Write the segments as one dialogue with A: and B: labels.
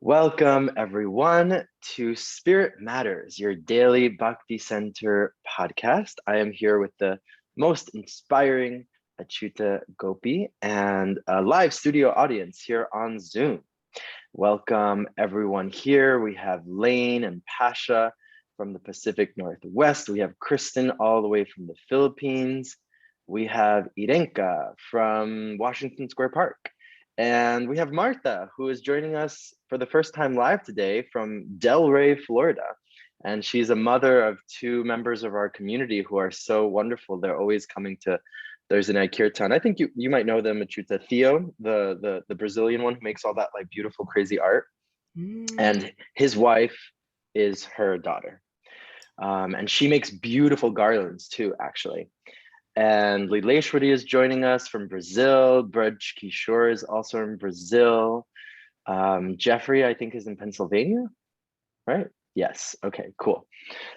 A: Welcome, everyone, to Spirit Matters, your daily Bhakti Center podcast. I am here with the most inspiring Achyuta Gopi and a live studio audience here on Zoom. Welcome, everyone here. We have Lane and Pasha from the Pacific Northwest. We have Kristen all the way from the Philippines. We have Irenka from Washington Square Park. And we have Martha, who is joining us for the first time live today from Delray, Florida. And she's a mother of two members of our community who are so wonderful. They're always coming to Thursday Night Kirtan. I think you might know them, Achyuta. Theo, the Brazilian one who makes all that like beautiful, crazy art. And his wife is her daughter. And she makes beautiful garlands too, actually. And Leeleshwari is joining us from Brazil. Braj Kishore is also in Brazil. Jeffrey, I think, is in Pennsylvania, right? Yes. Okay, cool.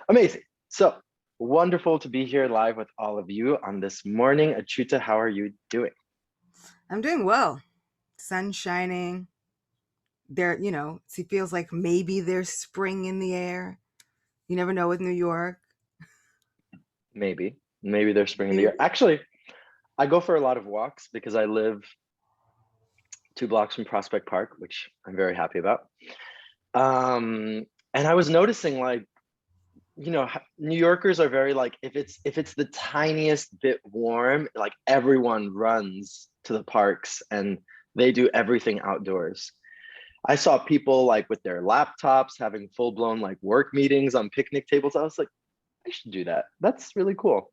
A: Amazing. So wonderful to be here live with all of you on this morning. Achyuta, how are you doing?
B: I'm doing well. Sun shining. It feels like maybe there's spring in the air. You never know with New York.
A: Maybe there's spring in the air. Actually, I go for a lot of walks because I live 2 blocks from Prospect Park, which I'm very happy about. And I was noticing, like, New Yorkers are very like, if it's the tiniest bit warm, like everyone runs to the parks and they do everything outdoors. I saw people like with their laptops having full-blown like work meetings on picnic tables. I was like, I should do that. That's really cool.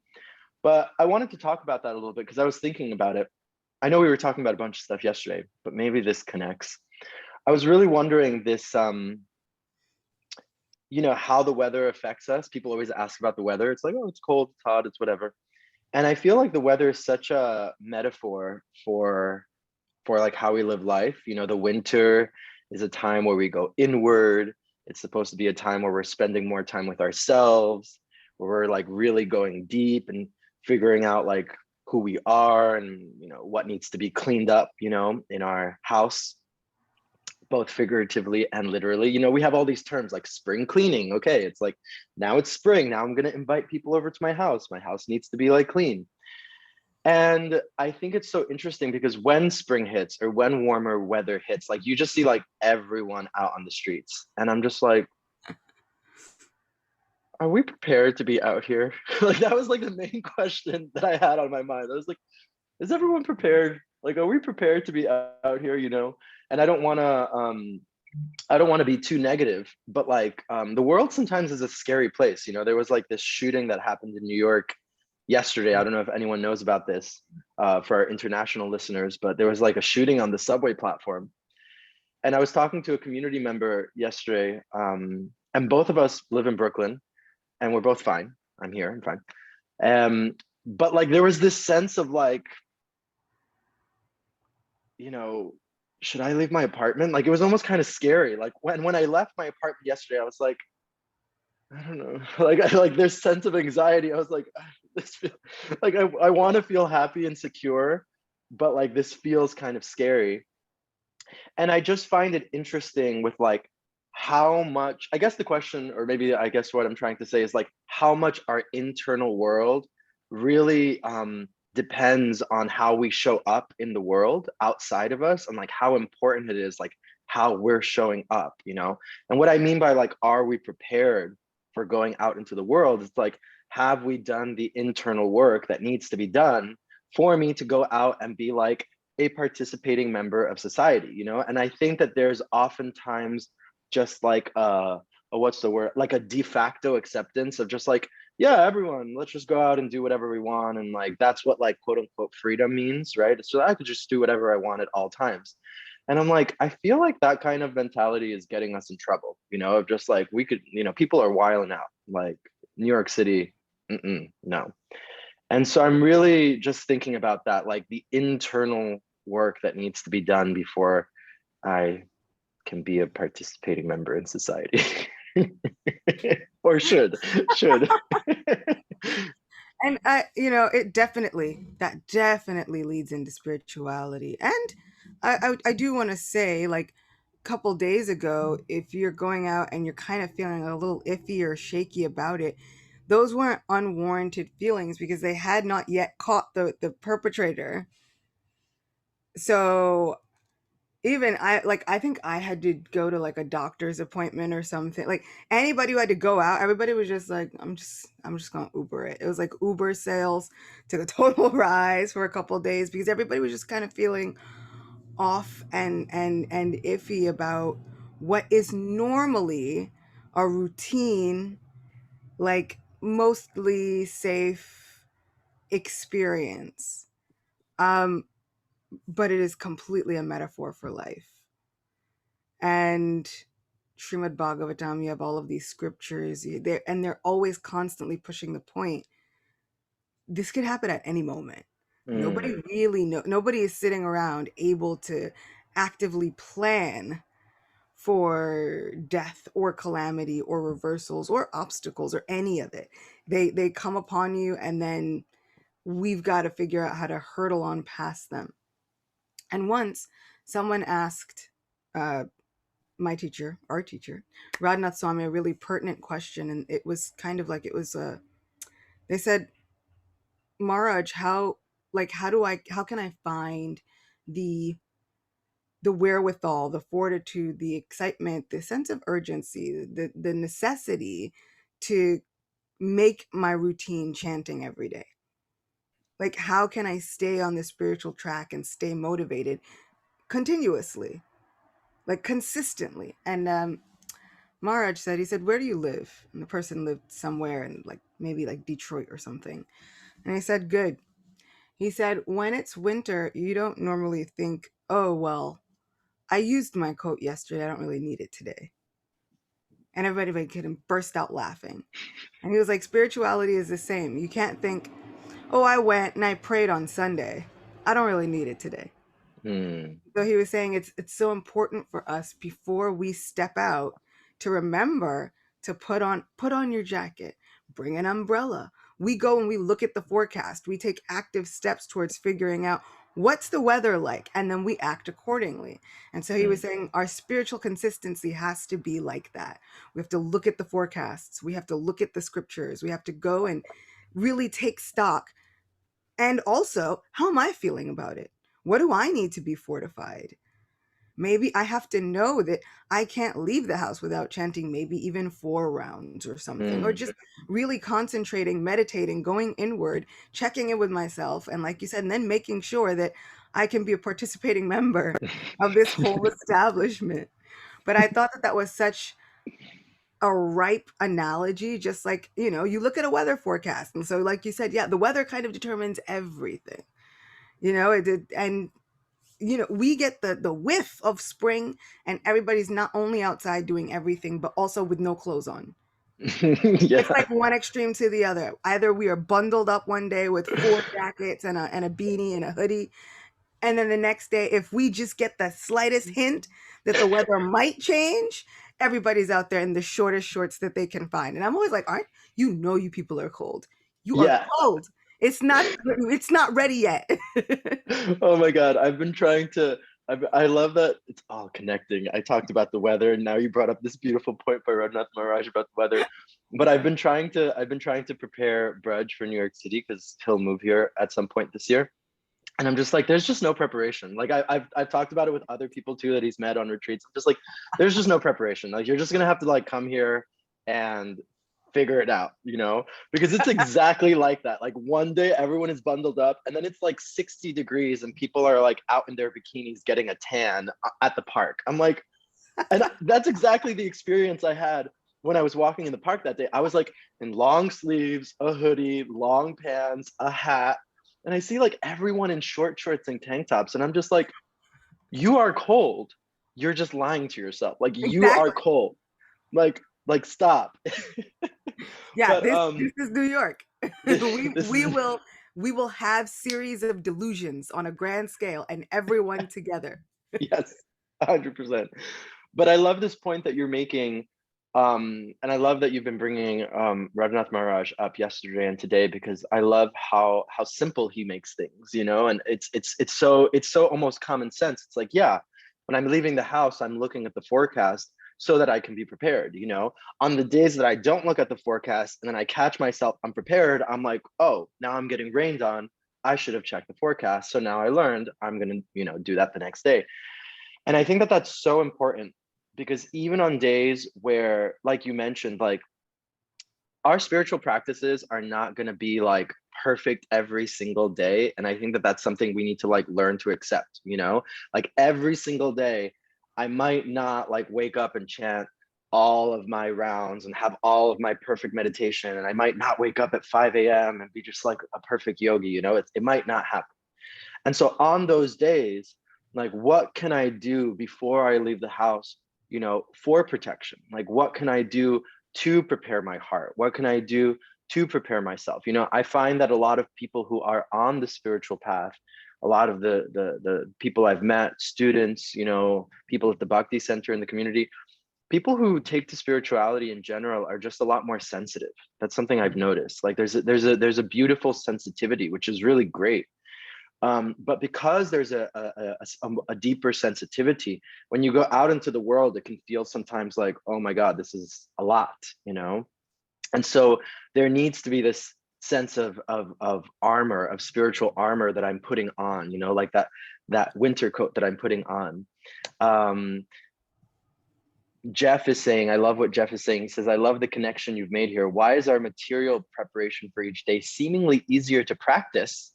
A: But I wanted to talk about that a little bit because I was thinking about it. I know we were talking about a bunch of stuff yesterday, but maybe this connects. I was really wondering this, how the weather affects us. People always ask about the weather. It's like, oh, it's cold, it's hot, it's whatever. And I feel like the weather is such a metaphor for like how we live life. The winter is a time where we go inward. It's supposed to be a time where we're spending more time with ourselves, where we're like really going deep and figuring out like who we are and what needs to be cleaned up, in our house, both figuratively and literally. We have all these terms like spring cleaning. Okay, it's like now it's spring. Now I'm going to invite people over to my house. My house needs to be like clean. And I think it's so interesting because when spring hits or when warmer weather hits, like you just see like everyone out on the streets. And I'm just like, are we prepared to be out here? Like that was like the main question that I had on my mind. I was like, is everyone prepared? Like, are we prepared to be out here, And I don't want to be too negative, but like the world sometimes is a scary place. There was like this shooting that happened in New York yesterday. I don't know if anyone knows about this for our international listeners, but there was like a shooting on the subway platform. And I was talking to a community member yesterday, and both of us live in Brooklyn, and we're both fine. I'm here, I'm fine. But like there was this sense of like, should I leave my apartment? Like it was almost kind of scary. Like when I left my apartment yesterday, I was like, I don't know. Like there's sense of anxiety. I was like, I want to feel happy and secure, but like this feels kind of scary. And I just find it interesting with like how much, I guess the question, or maybe I guess what I'm trying to say is like how much our internal world really depends on how we show up in the world outside of us, and like how important it is, like how we're showing up. And what I mean by like, are we prepared for going out into the world? It's like, have we done the internal work that needs to be done for me to go out and be like a participating member of society? And I think that there's oftentimes just like what's the word, like a de facto acceptance of just like, yeah, everyone, let's just go out and do whatever we want, and like that's what like quote unquote freedom means, right? So I could just do whatever I want at all times. And I'm like, I feel like that kind of mentality is getting us in trouble, of just like we could, people are wilding out, like New York City, no. And so I'm really just thinking about that, like the internal work that needs to be done before I can be a participating member in society. Or should.
B: And that definitely leads into spirituality. And I do want to say, like, couple days ago, if you're going out and you're kind of feeling a little iffy or shaky about it, those weren't unwarranted feelings because they had not yet caught the perpetrator. So even I think I had to go to like a doctor's appointment or something. Like anybody who had to go out, everybody was just like, I'm just gonna Uber it. It was like Uber sales took a total rise for a couple of days because everybody was just kind of feeling off and iffy about what is normally a routine, like mostly safe experience. Um, but it is completely a metaphor for life. And Srimad Bhagavatam, you have all of these scriptures, and they're always constantly pushing the point. This could happen at any moment.
A: Mm,
B: Nobody really know. Nobody is sitting around able to actively plan for death or calamity or reversals or obstacles or any of it. They come upon you, and then we've got to figure out how to hurdle on past them. And once someone asked my teacher, our teacher, Radhanath Swami, a really pertinent question, and it was kind of like it was they said, Maharaj, how can I find the the wherewithal, the fortitude, the excitement, the sense of urgency, the necessity to make my routine chanting every day? Like, how can I stay on the spiritual track and stay motivated continuously, like consistently? And Maharaj said, he said, where do you live? And the person lived somewhere in like maybe like Detroit or something. And he said, good. He said, when it's winter, you don't normally think, oh, well, I used my coat yesterday. I don't really need it today. And everybody could burst out laughing. And he was like, spirituality is the same. You can't think, oh, I went and I prayed on Sunday. I don't really need it today.
A: mm,
B: So he was saying it's so important for us before we step out to remember to put on your jacket, bring an umbrella. We go and we look at the forecast. We take active steps towards figuring out what's the weather like, and then we act accordingly. And so he was
A: mm,
B: saying our spiritual consistency has to be like that. We have to look at the forecasts. We have to look at the scriptures. We have to go and really take stock. And also, how am I feeling about it? What do I need to be fortified? Maybe I have to know that I can't leave the house without chanting maybe even 4 rounds or something, or
A: mm.
B: just really concentrating, meditating, going inward, checking in with myself. And like you said, and then making sure that I can be a participating member of this whole establishment. But I thought that that was such a ripe analogy, just like, you look at a weather forecast. And so, like you said, yeah, the weather kind of determines everything. It did, and we get the whiff of spring, and everybody's not only outside doing everything but also with no clothes on. It's
A: Yeah.
B: like one extreme to the other. Either we are bundled up one day with 4 jackets and a beanie and a hoodie, and then the next day, if we just get the slightest hint that the weather might change, everybody's out there in the shortest shorts that they can find. And I'm always like, aren't you people are cold. You are
A: Yeah.
B: cold. It's not ready yet.
A: Oh my God. I've been trying to, I love that it's all connecting. I talked about the weather, and now you brought up this beautiful point by Radhanath Maharaj about the weather. But I've been trying to prepare Braj for New York City because he'll move here at some point this year. And I'm just like, there's just no preparation. Like I've talked about it with other people too that he's met on retreats. I'm just like, there's just no preparation. Like you're just gonna have to like come here and figure it out, because it's exactly like that. Like one day everyone is bundled up, and then it's like 60 degrees, and people are like out in their bikinis getting a tan at the park. I'm like, and that's exactly the experience I had when I was walking in the park that day. I was like in long sleeves, a hoodie, long pants, a hat, and I see like everyone in short shorts and tank tops, and I'm just like, you are cold. You're just lying to yourself. Like you are
B: Exactly.
A: cold. Like stop.
B: Yeah,
A: But
B: this is New York.
A: this,
B: we
A: this
B: we
A: is
B: will we will have series of delusions on a grand scale, and everyone together.
A: yes, 100%. But I love this point that you're making, and I love that you've been bringing Radhanath Maharaj up yesterday and today, because I love how simple he makes things, and it's so almost common sense. It's like, yeah, when I'm leaving the house, I'm looking at the forecast so that I can be prepared, you know. On the days that I don't look at the forecast and then I catch myself unprepared, I'm like, oh, now I'm getting rained on. I should have checked the forecast. So now I learned I'm going to, you know, do that the next day. And I think that that's so important because even on days where, like you mentioned, like our spiritual practices are not going to be like perfect every single day. And I think that that's something we need to like learn to accept, you know, like every single day, I might not like wake up and chant all of my rounds and have all of my perfect meditation. And I might not wake up at 5 a.m. and be just like a perfect yogi, you know, it might not happen. And so on those days, like, what can I do before I leave the house, you know, for protection? Like, what can I do to prepare my heart? What can I do to prepare myself? You know, I find that a lot of people who are on the spiritual path, a lot of the people I've met, students, you know, people at the Bhakti Center in the community, people who take to spirituality in general are just a lot more sensitive. That's something I've noticed. Like there's a beautiful sensitivity, which is really great. But because there's a deeper sensitivity, when you go out into the world, it can feel sometimes like, oh my God, this is a lot, you know? And so there needs to be this sense of armor, of spiritual armor that I'm putting on, you know, like that winter coat that I'm putting on. Um, Jeff is saying, I love what Jeff is saying. He says, I love the connection you've made here. Why is our material preparation for each day seemingly easier to practice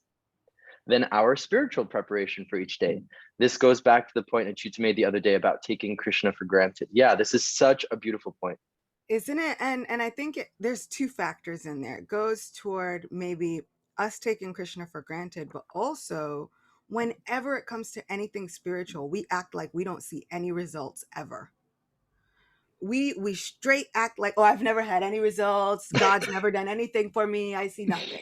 A: than our spiritual preparation for each day? This goes back to the point that Chuta made the other day about taking Krishna for granted. Yeah, this is such a beautiful point.
B: Isn't it? And I think there's two factors in there. It goes toward maybe us taking Krishna for granted, but also whenever it comes to anything spiritual, we act like we don't see any results ever. We straight act like, oh, I've never had any results, God's never done anything for me, I see nothing,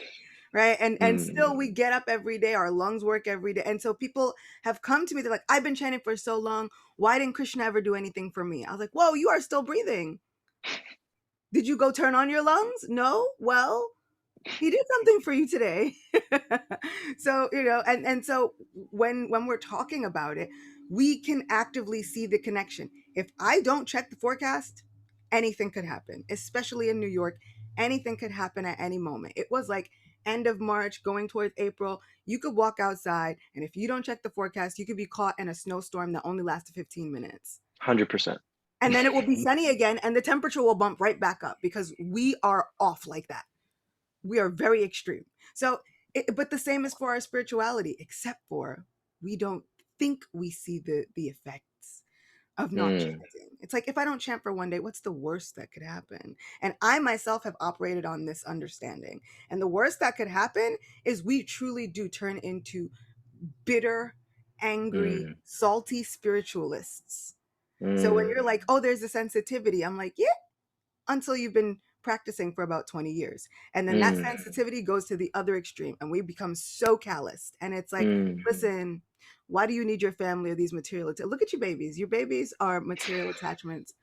B: right? And still
A: Mm,
B: we get up every day, our lungs work every day. And so people have come to me, they're like, I've been chanting for so long, why didn't Krishna ever do anything for me? I was like, whoa, you are still breathing. Did you go turn on your lungs? No. Well, he did something for you today. So, you know, and so when we're talking about it, we can actively see the connection. If I don't check the forecast, anything could happen, especially in New York. Anything could happen at any moment. It was like end of March going towards April. You could walk outside, and if you don't check the forecast, you could be caught in a snowstorm that only lasted 15 minutes.
A: 100%.
B: And then it will be sunny again, and the temperature will bump right back up because we are off like that. We are very extreme. So, but the same is for our spirituality, except for we don't think we see the effects of not
A: Mm,
B: chanting. It's like if I don't chant for one day, what's the worst that could happen? And I myself have operated on this understanding. And the worst that could happen is we truly do turn into bitter, angry,
A: mm,
B: salty spiritualists. So when
A: mm,
B: you're like, oh, there's a sensitivity, I'm like, yeah, until you've been practicing for about 20 years. And then that
A: mm,
B: sensitivity goes to the other extreme and we become so calloused. And it's like,
A: mm,
B: listen, why do you need your family or these material look at your babies. Your babies are material attachments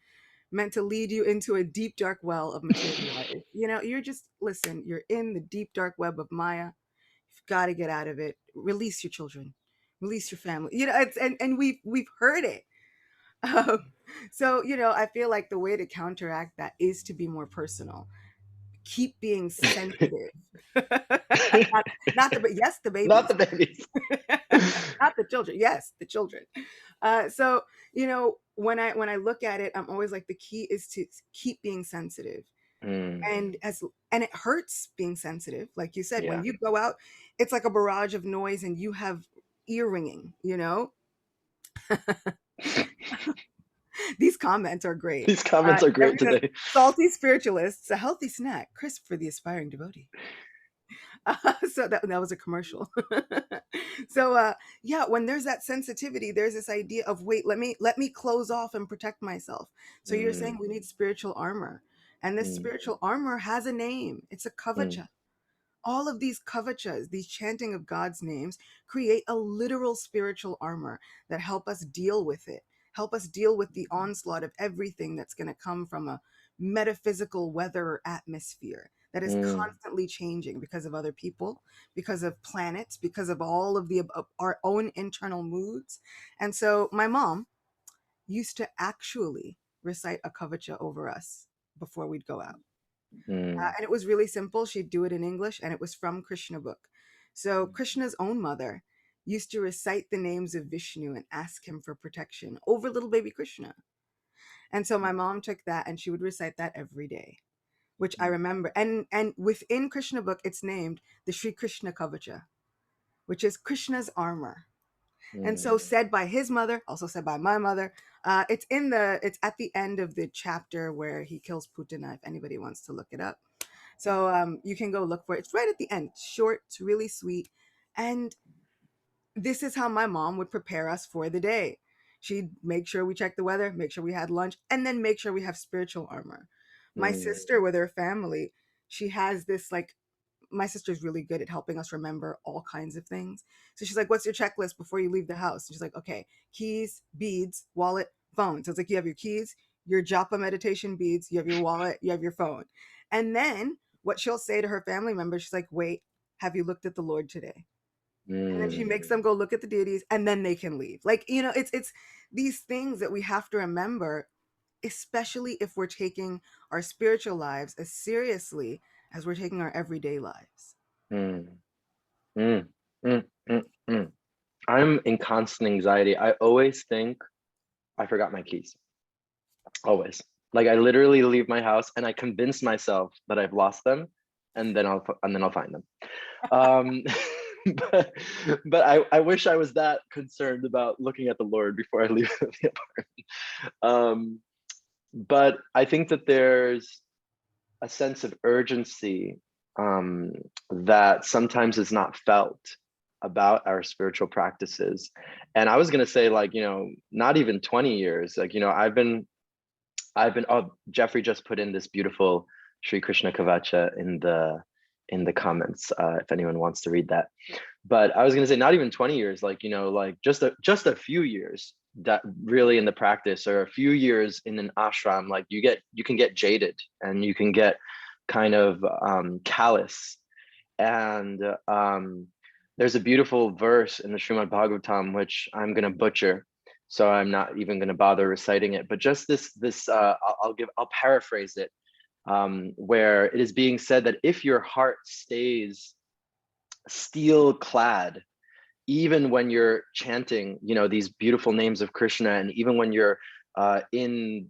B: meant to lead you into a deep dark well of material life. You know, you're just listen, you're in the deep dark web of Maya. You've got to get out of it. Release your children. Release your family. You know, it's and we've heard it. Um, so, you know, I feel like the way to counteract that is to be more personal. Keep being sensitive. Not the, yes, the
A: not
B: babies,
A: the babies.
B: not the children. Yes, the children. So, you know, when I look at it, I'm always like the key is to keep being sensitive.
A: Mm,
B: And it hurts being sensitive. Like you said, when
A: yeah.
B: you go out, it's like a barrage of noise and you have ear ringing, you know? These comments are great.
A: These comments are great
B: Debbie says,
A: today.
B: salty spiritualists, a healthy snack, crisp for the aspiring devotee. So that was a commercial. So yeah, when there's that sensitivity, there's this idea of wait, let me close off and protect myself. So you're saying
A: Mm,
B: we need spiritual armor, and this
A: mm,
B: spiritual armor has a name. It's a
A: mm,
B: kavacha. All of these kavachas, these chanting of God's names, create a literal spiritual armor that help us deal with it, help us deal with the onslaught of everything that's going to come from a metaphysical weather atmosphere that is
A: mm,
B: constantly changing because of other people, because of planets, because of all of the of our own internal moods. And so my mom, used to actually recite a kavacha over us before we'd go out.
A: Mm,
B: And it was really simple. She'd do it in English, and it was from Krishna book. So Krishna's own mother used to recite the names of Vishnu and ask him for protection over little baby Krishna. And so my mom took that and she would recite that every day, which I remember. And within Krishna book, it's named the Sri Krishna Kavacha, which is Krishna's armor. And so
A: mm,
B: said by his mother, also said by my mother. It's at the end of the chapter where he kills Putana, if anybody wants to look it up. So you can go look for it. It's right at the end. It's short, it's really sweet. And this is how my mom would prepare us for the day. She'd make sure we check the weather, make sure we had lunch, and then make sure we have spiritual armor. My
A: mm,
B: sister, with her family, she has this like, my sister's really good at helping us remember all kinds of things. So she's like, "What's your checklist before you leave the house?" And she's like, "Okay, keys, beads, wallet, phone." So it's like you have your keys, your japa meditation beads, you have your wallet, you have your phone. And then what she'll say to her family members, she's like, "Wait, have you looked at the Lord today?" And then she
A: mm,
B: makes them go look at the deities and then they can leave. Like, it's these things that we have to remember, especially if we're taking our spiritual lives as seriously as we're taking our everyday lives.
A: mm, mm, mm, mm, mm. I'm in constant anxiety. I always think I forgot my keys. Always. Like I literally leave my house and I convince myself that I've lost them, and then I'll find them. Um, but I wish I was that concerned about looking at the Lord before I leave the apartment. But I think that there's a sense of urgency that sometimes is not felt about our spiritual practices. And I was going to say, like, not even 20 years. Like, oh, Jeffrey just put in this beautiful Sri Krishna Kavacha in the comments, if anyone wants to read that. But I was gonna say not even 20 years, like, like just a few years that really in the practice, or a few years in an ashram, like you can get jaded and you can get kind of callous. And there's a beautiful verse in the Srimad Bhagavatam, which I'm gonna butcher, so I'm not even going to bother reciting it. But just this I'll paraphrase it, where it is being said that if your heart stays steel clad, even when you're chanting, these beautiful names of Krishna, and even when you're in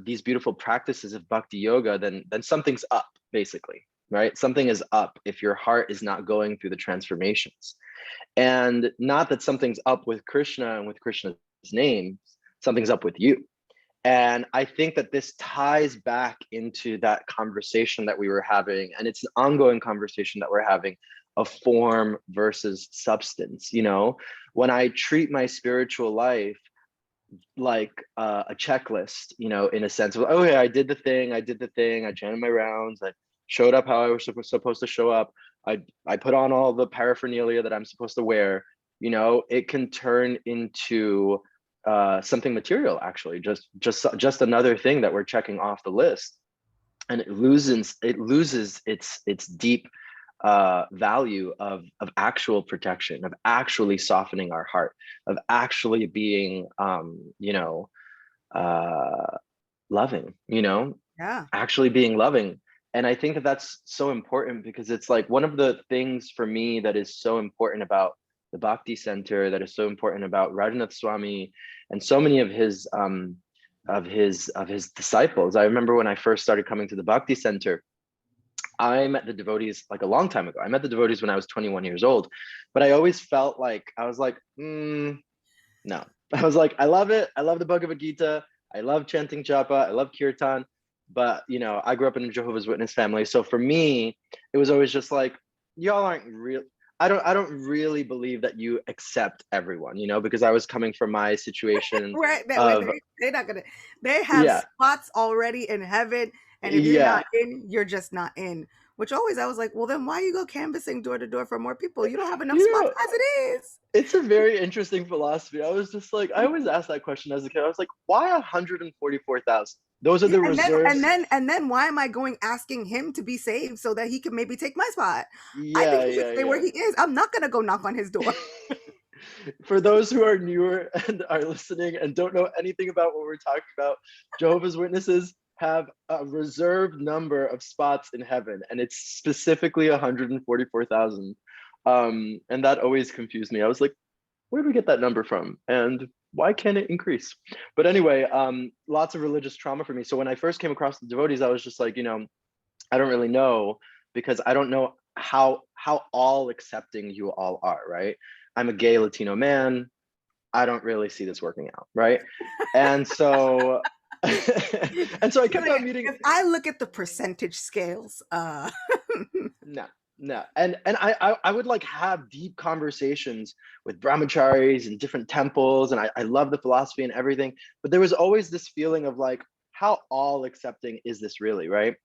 A: these beautiful practices of bhakti yoga, then something's up, basically, right? Something is up if your heart is not going through the transformations. And not that something's up with Krishna and with Krishna's name, something's up with you. And I think that this ties back into that conversation that we were having, and it's an ongoing conversation that we're having, of form versus substance. When I treat my spiritual life like a checklist, in a sense of, oh yeah, I did the thing, I chanted my rounds, I showed up how I was supposed to show up, I put on all the paraphernalia that I'm supposed to wear, it can turn into something material, actually, just another thing that we're checking off the list, and it loses its deep value of actual protection, of actually softening our heart, of actually being uh loving,
B: Yeah.
A: actually being loving. And I think that that's so important, because it's like one of the things for me that is so important about the Bhakti Center, that is so important about Rajnath Swami and so many of his disciples. I remember when I first started coming to the Bhakti Center, I met the devotees like a long time ago. I met the devotees when I was 21 years old, but I always felt like I was like, no. I was like, I love it. I love the Bhagavad Gita. I love chanting japa. I love kirtan. But I grew up in a Jehovah's Witness family, so for me, it was always just like, y'all aren't real. I don't really believe that you accept everyone, because I was coming from my situation
B: Right.
A: of,
B: They're not gonna, they have
A: yeah,
B: spots already in heaven. And if you're
A: yeah,
B: not in, you're just not in. Which always I was like, well, then why you go canvassing door to door for more people? You don't have enough
A: you
B: spots
A: know,
B: as it is.
A: it's a very interesting philosophy. I was just like, I always asked that question as a kid. I was like, why 144,000? Those are
B: Yeah,
A: the
B: and then and
A: reserves.
B: then and then why am I going asking him to be saved so that he can maybe take my spot? I think
A: Yeah,
B: he should
A: yeah,
B: stay where
A: yeah.
B: he is. I'm not gonna go knock on his door.
A: For those who are newer and are listening and don't know anything about what we're talking about, Jehovah's Witnesses have a reserved number of spots in heaven, and it's specifically 144,000. And that always confused me. I was like, where do we get that number from? And why can't it increase? But anyway, lots of religious trauma for me. So when I first came across the devotees, I was just like, I don't really know, because I don't know how all accepting you all are, right? I'm a gay Latino man. I don't really see this working out, right? And so and so I kept on
B: Like,
A: meeting.
B: if I look at the percentage scales,
A: No, no. And I would like have deep conversations with brahmacharis and different temples, and I love the philosophy and everything, but there was always this feeling of like, how all accepting is this really, right?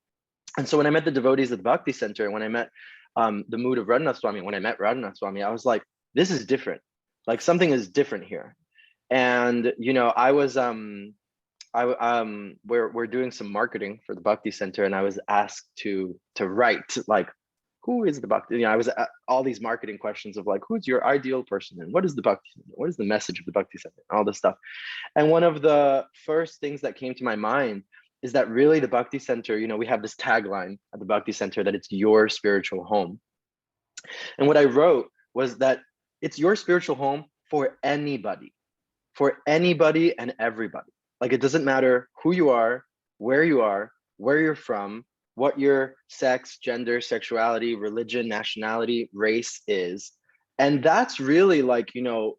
A: And so when I met the devotees at the Bhakti Center, and when I met the mood of Radhanath Swami, when I met Radhanath Swami, I was like, this is different. Like something is different here. And I was we're doing some marketing for the Bhakti Center, and I was asked to write like, who is the Bhakti? I was all these marketing questions of like, who's your ideal person, and what is the Bhakti Center? What is the message of the Bhakti Center? And all this stuff. And one of the first things that came to my mind is that really the Bhakti Center, we have this tagline at the Bhakti Center that it's your spiritual home. And what I wrote was that it's your spiritual home for anybody and everybody. Like it doesn't matter who you are, where you're from, what your sex, gender, sexuality, religion, nationality, race is. And that's really like,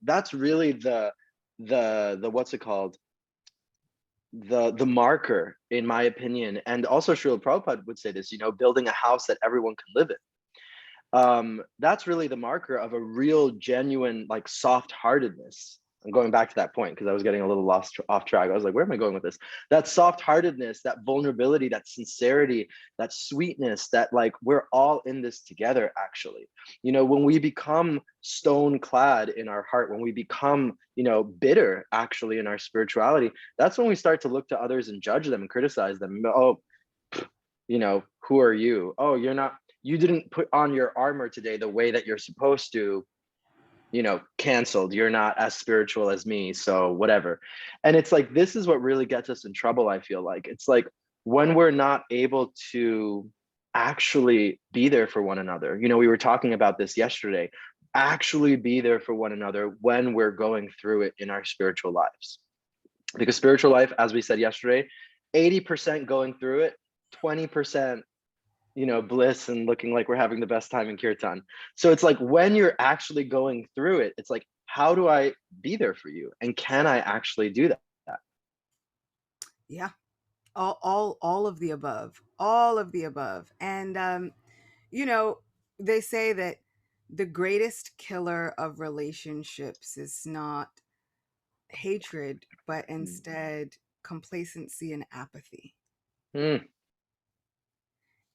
A: that's really the what's it called? The marker, in my opinion. And also Srila Prabhupada would say this, building a house that everyone can live in. That's really the marker of a real genuine like soft-heartedness. I'm going back to that point because I was getting a little lost off track. I was like, where am I going with this? That soft-heartedness, that vulnerability, that sincerity, that sweetness, that like we're all in this together actually. When we become stone clad in our heart, when we become bitter actually in our spirituality, that's when we start to look to others and judge them and criticize them. Oh, who are you? Oh, you didn't put on your armor today the way that you're supposed to, canceled. You're not as spiritual as me, so whatever. And it's like, this is what really gets us in trouble, I feel like. It's like when we're not able to actually be there for one another. We were talking about this yesterday. Actually be there for one another when we're going through it in our spiritual lives. Because spiritual life, as we said yesterday, 80% going through it, 20% bliss and looking like we're having the best time in kirtan. So it's like when you're actually going through it, it's like, how do I be there for you, and can I actually do that?
B: yeah, all of the above, all of the above. And you know, they say that the greatest killer of relationships is not hatred, but instead complacency and apathy.
A: Mm,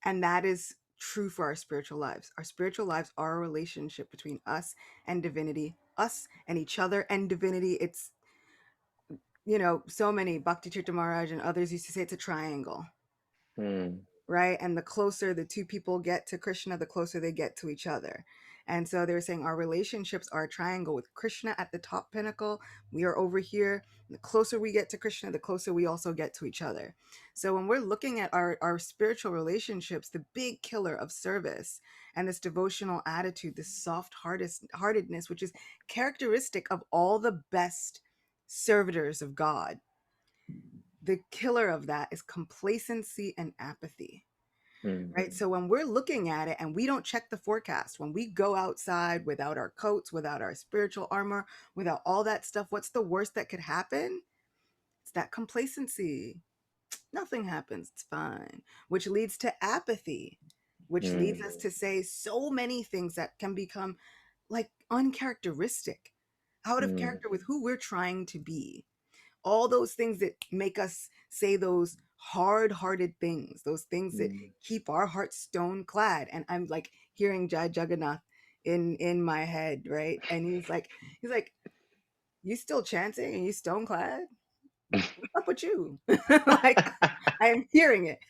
B: And that is true for our spiritual lives. Our spiritual lives are a relationship between us and divinity, us and each other and divinity. It's, so many Bhakti Tirtha Maharaj and others used to say it's a triangle,
A: mm,
B: right? And the closer the two people get to Krishna, the closer they get to each other. And so they were saying our relationships are a triangle with Krishna at the top pinnacle. We are over here. The closer we get to Krishna, the closer we also get to each other. So when we're looking at our spiritual relationships, the big killer of service and this devotional attitude, this heartedness, which is characteristic of all the best servitors of God, the killer of that is complacency and apathy.
A: mm,
B: Right. So when we're looking at it and we don't check the forecast, when we go outside without our coats, without our spiritual armor, without all that stuff, what's the worst that could happen? It's that complacency. Nothing happens. It's fine. Which leads to apathy, which leads
A: mm,
B: us to say so many things that can become like uncharacteristic, out of
A: mm,
B: character with who we're trying to be, all those things that make us say those hard-hearted things, those things that
A: mm.
B: keep our hearts stone clad. And I'm like hearing Jai Jagannath in my head, right? And he's like, you still chanting and you stone clad? What's up with you? Like, I'm hearing it.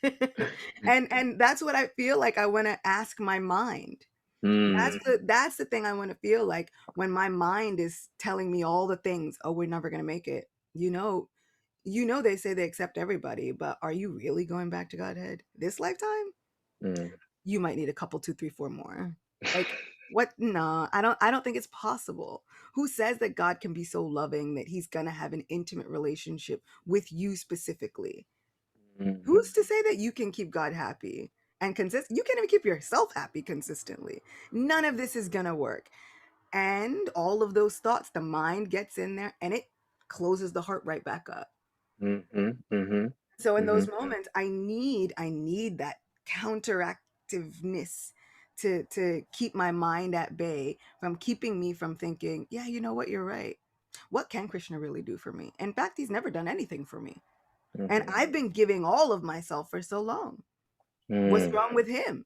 B: And that's what I feel like I want to ask my mind.
A: Mm,
B: That's the thing I want to feel like when my mind is telling me all the things. Oh, we're never gonna make it. They say they accept everybody, but are you really going back to Godhead this lifetime?
A: mm.
B: You might need a couple, two, three, four more. Like what? No, I don't think it's possible. Who says that God can be so loving that he's gonna have an intimate relationship with you specifically?
A: Mm,
B: Who's to say that you can keep God happy and consist? You can't even keep yourself happy consistently. None of this is gonna work. And all of those thoughts, the mind gets in there and it closes the heart right back up.
A: mhm, mhm,
B: So in those
A: mhm,
B: moments, I need that counteractiveness to keep my mind at bay from keeping me from thinking, yeah, you know what, you're right. What can Krishna really do for me? In fact, he's never done anything for me. And
A: mhm,
B: I've been giving all of myself for so long. What's
A: mm,
B: wrong with him?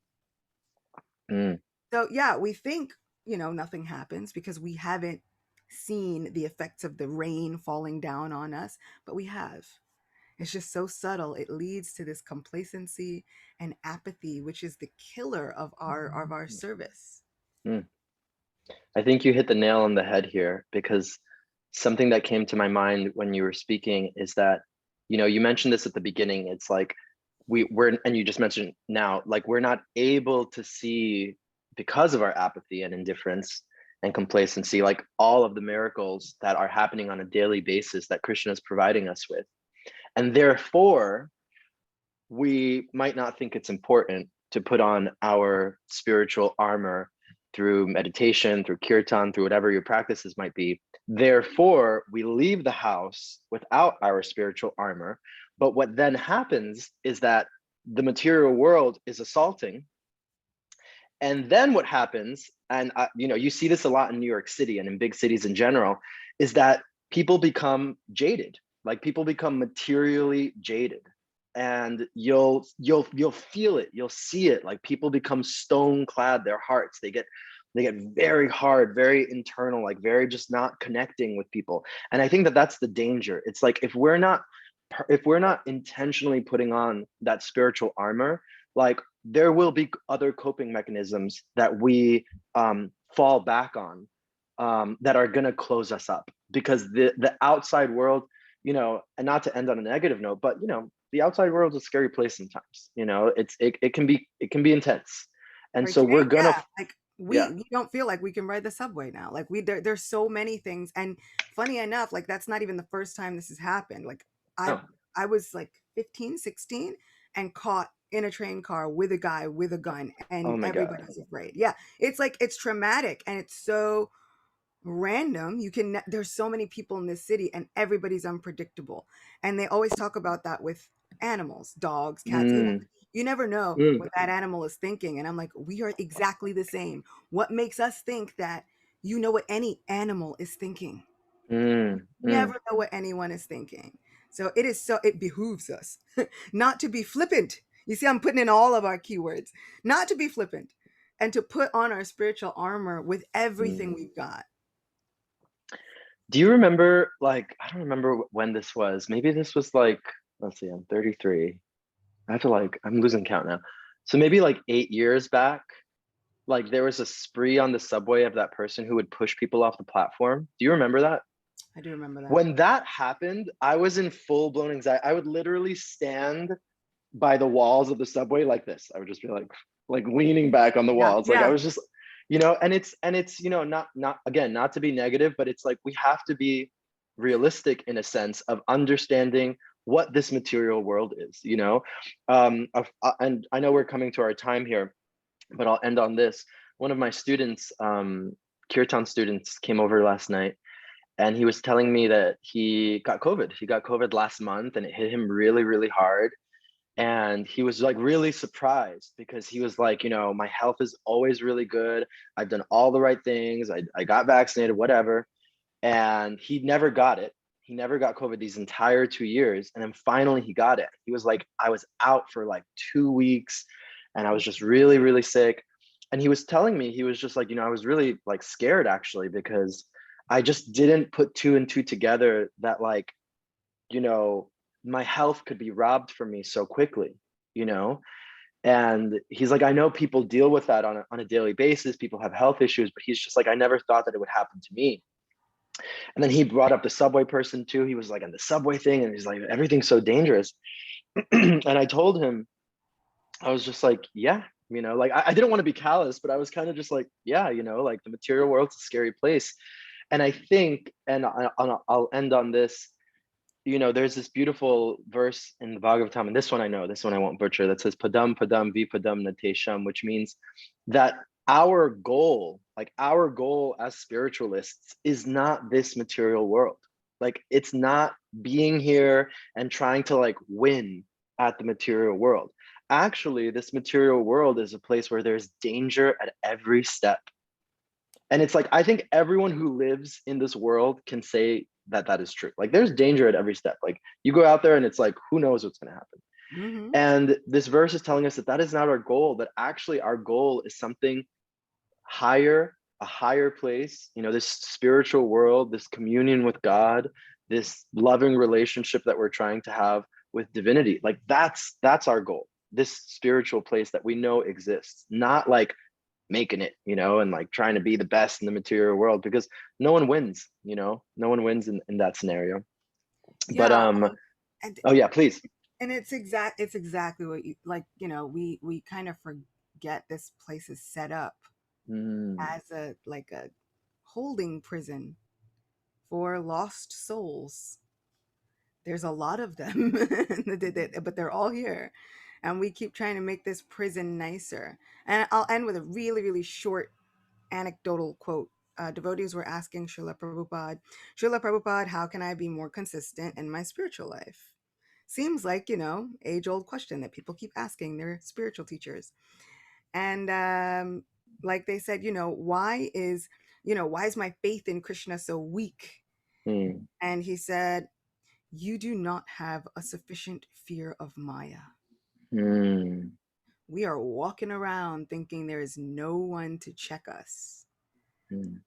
A: mm,
B: So yeah, we think, nothing happens because we haven't seen the effects of the rain falling down on us, but we have. It's just so subtle. It leads to this complacency and apathy, which is the killer of our service.
A: mm. I think you hit the nail on the head here, because something that came to my mind when you were speaking is that, you mentioned this at the beginning. It's like and you just mentioned now, like we're not able to see, because of our apathy and indifference and complacency, like all of the miracles that are happening on a daily basis that Krishna is providing us with. And therefore, we might not think it's important to put on our spiritual armor through meditation, through kirtan, through whatever your practices might be. Therefore, we leave the house without our spiritual armor. But what then happens is that the material world is assaulting. And then what happens, and you see this a lot in New York City and in big cities in general, is that people become jaded. Like people become materially jaded, and you'll feel it, you'll see it. Like people become stone clad, their hearts, they get very hard, very internal, like very just not connecting with people. And I think that that's the danger. It's like if we're not intentionally putting on that spiritual armor, like there will be other coping mechanisms that we fall back on, that are going to close us up, because the outside world, and not to end on a negative note, but the outside world is a scary place sometimes. It can be intense, and
B: For
A: so we're
B: change,
A: gonna.
B: yeah. Like
A: Yeah.
B: we don't feel like we can ride the subway now. Like there's so many things. And funny enough, like that's not even the first time this has happened. Like I
A: Oh.
B: I was like 15, 16 and caught in a train car with a guy with a gun
A: Oh
B: and
A: my god.
B: everybody's afraid. Yeah. It's like it's traumatic and it's so random. There's so many people in this city and everybody's unpredictable. And they always talk about that with animals, dogs, cats.
A: Mm,
B: You never know
A: mm,
B: what that animal is thinking. And I'm like, we are exactly the same. What makes us think that you know what any animal is thinking?
A: mm,
B: Never
A: mm,
B: know what anyone is thinking. So it behooves us not to be flippant. You see, I'm putting in all of our keywords, not to be flippant and to put on our spiritual armor with everything
A: mm.
B: we've got.
A: Do you remember, like, I don't remember when this was. Maybe this was like, let's see, I'm 33. I'm losing count now. So maybe like 8 years back, like there was a spree on the subway of that person who would push people off the platform. Do you remember that?
B: I do remember that.
A: When that happened, I was in full blown anxiety. I would literally stand by the walls of the subway like this. I would just be like leaning back on the
B: Yeah,
A: walls. Like I
B: yeah.
A: was just, and it's not again, not to be negative, but it's like we have to be realistic in a sense of understanding what this material world is. And I know we're coming to our time here, but I'll end on this. One of my students, kirtan students, came over last night, and he was telling me that he got COVID last month, and it hit him really, really hard. And he was like really surprised, because he was like, my health is always really good, I've done all the right things, I got vaccinated, whatever. And he never got it. He never got COVID these entire 2 years, and then finally he got it. He was like, I was out for like 2 weeks, and I was just really, really sick. And he was telling me, he was just like, I was really like scared actually, because I just didn't put two and two together, that like, you know my health could be robbed from me so quickly you know And he's like, I know people deal with that on a daily basis. People have health issues, but he's just like, I never thought that it would happen to me. And then he brought up the subway person too. He was like on the subway thing, and he's like, everything's so dangerous. And I told him, I was just like, yeah, like I didn't want to be callous, but I was kind of just like, yeah, like the material world's a scary place. And I think, and I'll end on this, there's this beautiful verse in the Bhagavatam, and this one I know, this one I won't butcher, that says padam padam vipadam natesham, which means that our goal as spiritualists is not this material world. Like, it's not being here and trying to like win at the material world. Actually, this material world is a place where there's danger at every step. And it's like, I think everyone who lives in this world can say that that is true. Like, there's danger at every step. Like, you go out there and it's like, who knows what's going to happen.
B: Mm-hmm.
A: And this verse is telling us that that is not our goal, that actually our goal is something higher, a higher place, this spiritual world, this communion with God, this loving relationship that we're trying to have with divinity. Like, that's our goal, this spiritual place that we know exists, not like making it, and like trying to be the best in the material world, because no one wins, no one wins in that scenario. But
B: Yeah. And
A: oh yeah, please.
B: and it's exactly what you like, we kind of forget this place is set up
A: Mm,
B: as a holding prison for lost souls. There's a lot of them, but they're all here. And we keep trying to make this prison nicer. And I'll end with a really, really short anecdotal quote. Devotees were asking Srila Prabhupada, how can I be more consistent in my spiritual life? Seems like, age old question that people keep asking their spiritual teachers. And like they said, why is my faith in Krishna so weak?
A: mm,
B: And he said, you do not have a sufficient fear of Maya.
A: mm,
B: We are walking around thinking there is no one to check us.
A: mm,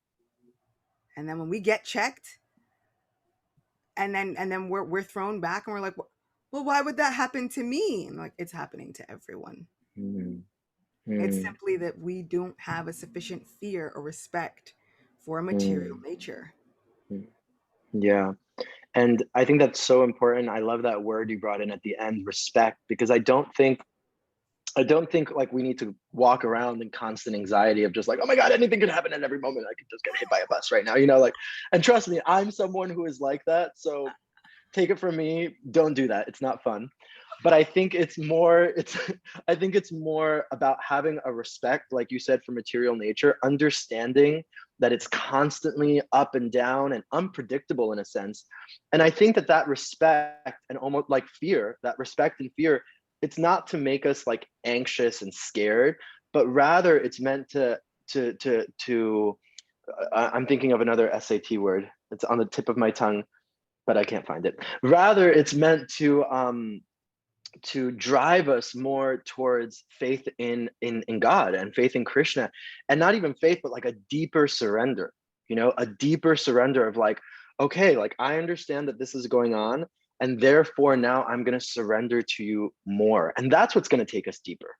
B: And then when we get checked, and then we're thrown back and we're like, well, why would that happen to me? And like, it's happening to everyone.
A: mm,
B: It's
A: mm,
B: simply that we don't have a sufficient fear or respect for material
A: mm,
B: nature.
A: mm. Yeah. And I think that's so important. I love that word you brought in at the end, respect, because I don't think like we need to walk around in constant anxiety of just like, oh my God, anything could happen at every moment. I could just get hit by a bus right now, like, and trust me, I'm someone who is like that. So take it from me, don't do that. It's not fun. But I think it's more about having a respect, like you said, for material nature, understanding that it's constantly up and down and unpredictable in a sense. And I think that respect and almost like fear, that respect and fear, it's not to make us like anxious and scared, but rather it's meant to I'm thinking of another SAT word. It's on the tip of my tongue, but I can't find it. Rather, it's meant to drive us more towards faith in God and faith in Krishna, and not even faith, but like a deeper surrender. A deeper surrender of like, okay, like I understand that this is going on, and therefore now I'm going to surrender to you more, and that's what's going to take us deeper.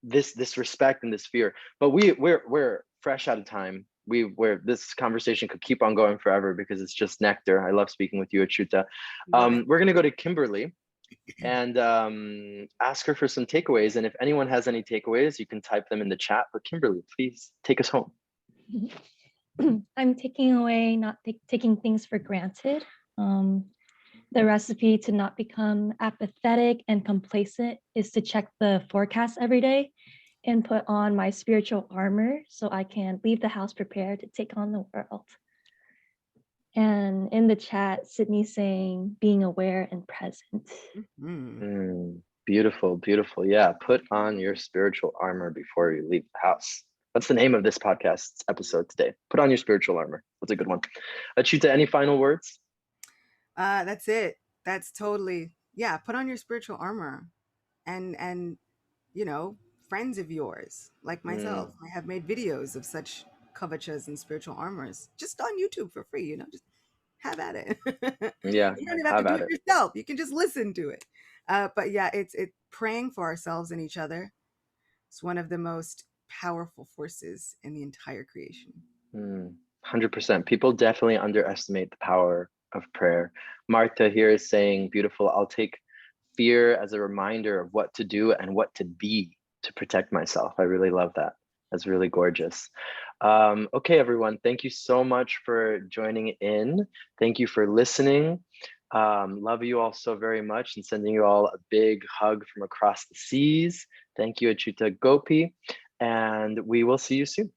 A: This respect and this fear. But we're fresh out of time. Where this conversation could keep on going forever because it's just nectar. I love speaking with you, Achyuta.
B: Love it.
A: We're gonna go to Kimberly and ask her for some takeaways. And if anyone has any takeaways, you can type them in the chat. But Kimberly, please take us home.
C: I'm taking away not taking things for granted. The recipe to not become apathetic and complacent is to check the forecast every day and put on my spiritual armor so I can leave the house prepared to take on the world. And in the chat, Sydney saying being aware and present.
B: Mm-hmm.
A: Beautiful, beautiful. Yeah, put on your spiritual armor before you leave the house. That's the name of this podcast episode today. Put on your spiritual armor. That's a good one. Achyuta, any final words?
B: That's it. That's totally, yeah. Put on your spiritual armor, and friends of yours like myself,
A: Mm,
B: I have made videos of such kavachas and spiritual armors just on YouTube for free. Just have at it.
A: yeah,
B: You don't even have to
A: have
B: do
A: at
B: it
A: it.
B: yourself. You can just listen to it. But yeah, it's praying for ourselves and each other is one of the most powerful forces in the entire creation.
A: 100%. People definitely underestimate the power of prayer. Martha here is saying, beautiful, I'll take fear as a reminder of what to do and what to be to protect myself. I really love that. That's really gorgeous. Okay, everyone, thank you so much for joining in. Thank you for listening. Love you all so very much and sending you all a big hug from across the seas. Thank you, Achyuta Gopi, and we will see you soon.